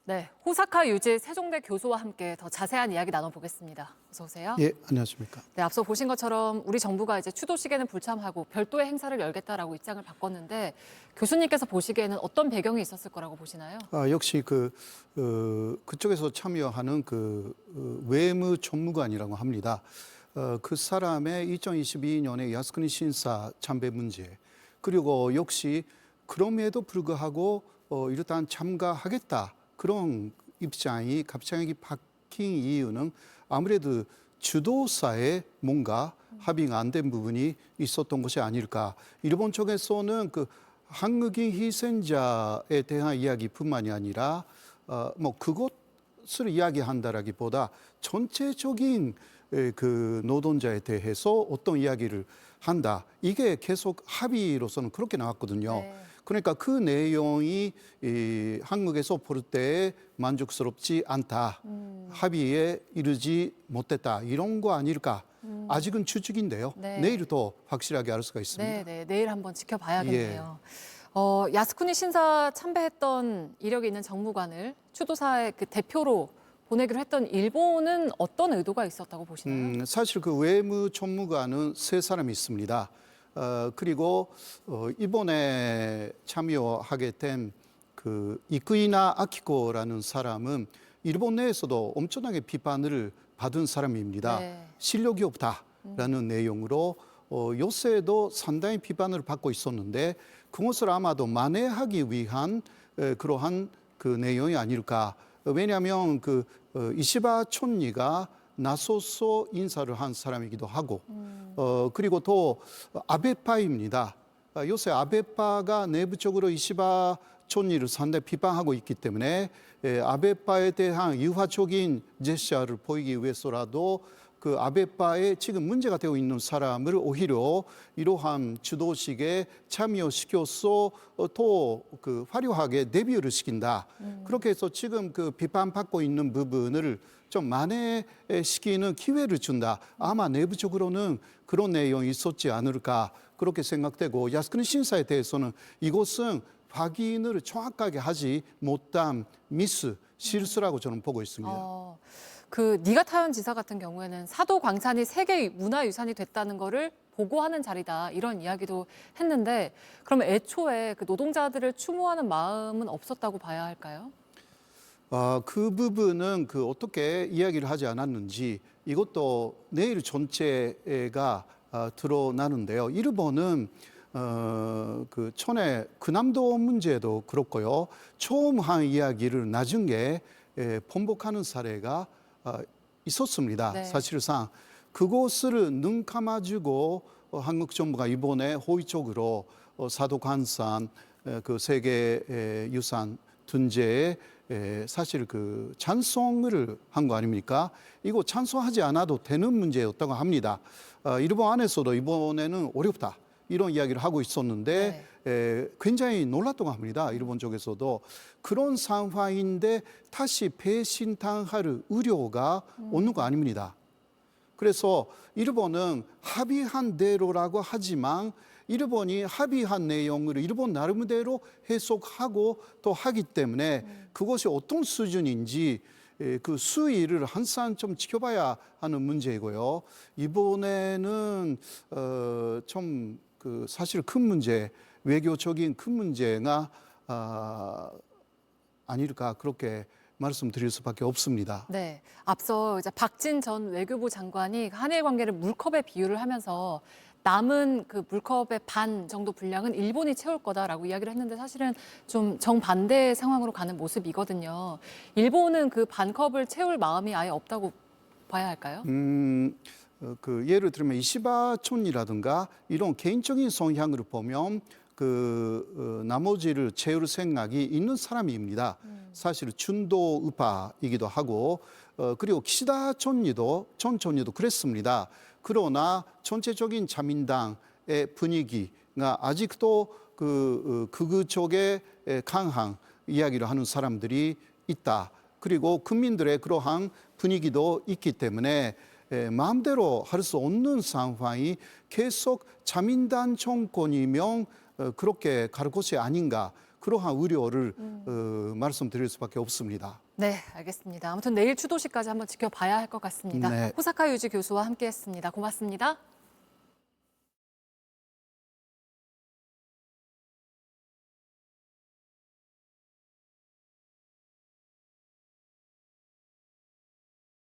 네, 호사카 유지 세종대 교수와 함께 더 자세한 이야기 나눠보겠습니다. 어서 오세요. 예, 안녕하십니까. 네, 앞서 보신 것처럼 우리 정부가 이제 추도식에는 불참하고 별도의 행사를 열겠다라고 입장을 바꿨는데 교수님께서 보시기에는 어떤 배경이 있었을 거라고 보시나요? 역시 그쪽에서 참여하는 외무 총무관이라고 합니다. 그 사람의 2022년에 야스쿠니 신사 참배 문제, 그리고 역시 그럼에도 불구하고 일단 참가하겠다. 그런 입장이 갑자기 바뀐 이유는 아무래도 주도사에 뭔가 합의가 안 된 부분이 있었던 것이 아닐까. 일본 쪽에서는 한국인 희생자에 대한 이야기뿐만이 아니라 그것을 이야기한다라기보다 전체적인 노동자에 대해서 어떤 이야기를 한다. 이게 계속 합의로서는 그렇게 나왔거든요. 네. 그러니까 그 내용이 한국에서 볼 때 만족스럽지 않다. 합의에 이르지 못했다. 이런 거 아닐까. 아직은 추측인데요. 네. 내일 더 확실하게 알 수가 있습니다. 네, 내일 한번 지켜봐야겠네요. 야스쿠니 신사 참배했던 이력이 있는 정무관을 추도사의 그 대표로 보내기로 했던 일본은 어떤 의도가 있었다고 보시나요? 사실 그 외무 총무관은 세 사람이 있습니다. 그리고 이번에 참여하게 된 이쿠이나 아키코라는 사람은 일본 내에서도 엄청나게 비판을 받은 사람입니다. 네. 실력이 없다라는 내용으로 요새도 상당히 비판을 받고 있었는데 그것을 아마도 만회하기 위한 그러한 내용이 아닐까. 왜냐하면 이시바 촌리가 나서서 인사를 한 사람이기도 하고 그리고 또 아베파입니다. 요새 아베파가 내부적으로 이시바 촌리를 상당히 비판하고 있기 때문에 아베파에 대한 유화적인 제스처를 보이기 위해서라도 그 아베파에 지금 문제가 되고 있는 사람을 오히려 이러한 주도식에 참여시켜서 더 화려하게 데뷔를 시킨다. 그렇게 해서 지금 비판받고 있는 부분을 좀 만회시키는 기회를 준다. 아마 내부적으로는 그런 내용이 있었지 않을까 그렇게 생각되고 야스쿠니 신사에 대해서는 이것은 확인을 정확하게 하지 못한 미스, 실수라고 저는 보고 있습니다. 니가타현 지사 같은 경우에는 사도 광산이 세계 문화유산이 됐다는 거를 보고하는 자리다 이런 이야기도 했는데 그러면 애초에 노동자들을 추모하는 마음은 없었다고 봐야 할까요? 그 부분은 어떻게 이야기를 하지 않았는지 이것도 내일 전체가 드러나는데요. 일본은 전에 근함도 문제도 그렇고요. 처음 한 이야기를 나중에 번복하는 사례가 있었습니다. 네. 사실상 그것을 눈 감아주고 한국 정부가 이번에 호의적으로 사도관산 세계 유산 등재에 사실 찬성을 한 거 아닙니까? 이거 찬성하지 않아도 되는 문제였다고 합니다. 일본 안에서도 이번에는 어렵다. 이런 이야기를 하고 있었는데 굉장히 놀랐다고 합니다. 일본 쪽에서도. 그런 상황인데 다시 배신당할 우려가 오는 거 아닙니다. 그래서 일본은 합의한 대로라고 하지만 일본이 합의한 내용을 일본 나름대로 해석하고 또 하기 때문에 그것이 어떤 수준인지 그 수위를 항상 좀 지켜봐야 하는 문제이고요. 이번에는 좀 사실 큰 문제, 외교적인 큰 문제가 아닐까 그렇게 말씀드릴 수밖에 없습니다. 네, 앞서 이제 박진 전 외교부 장관이 한일 관계를 물컵에 비유를 하면서 남은 물컵의 반 정도 분량은 일본이 채울 거다라고 이야기를 했는데 사실은 좀 정반대의 상황으로 가는 모습이거든요. 일본은 그 반컵을 채울 마음이 아예 없다고 봐야 할까요? 예를 들면 이시바 촌이라든가 이런 개인적인 성향을 보면 나머지를 채울 생각이 있는 사람입니다. 사실 준도 우파이기도 하고 그리고 키시다 전 총리도 그랬습니다. 그러나 전체적인 자민당의 분위기가 아직도 극우 쪽에 강한 이야기를 하는 사람들이 있다. 그리고 국민들의 그러한 분위기도 있기 때문에 마음대로 할 수 없는 상황이 계속 자민당 정권이면 그렇게 갈 것이 아닌가 그러한 우려를 말씀드릴 수밖에 없습니다. 네, 알겠습니다. 아무튼 내일 추도시까지 한번 지켜봐야 할 것 같습니다. 네. 호사카 유지 교수와 함께했습니다. 고맙습니다.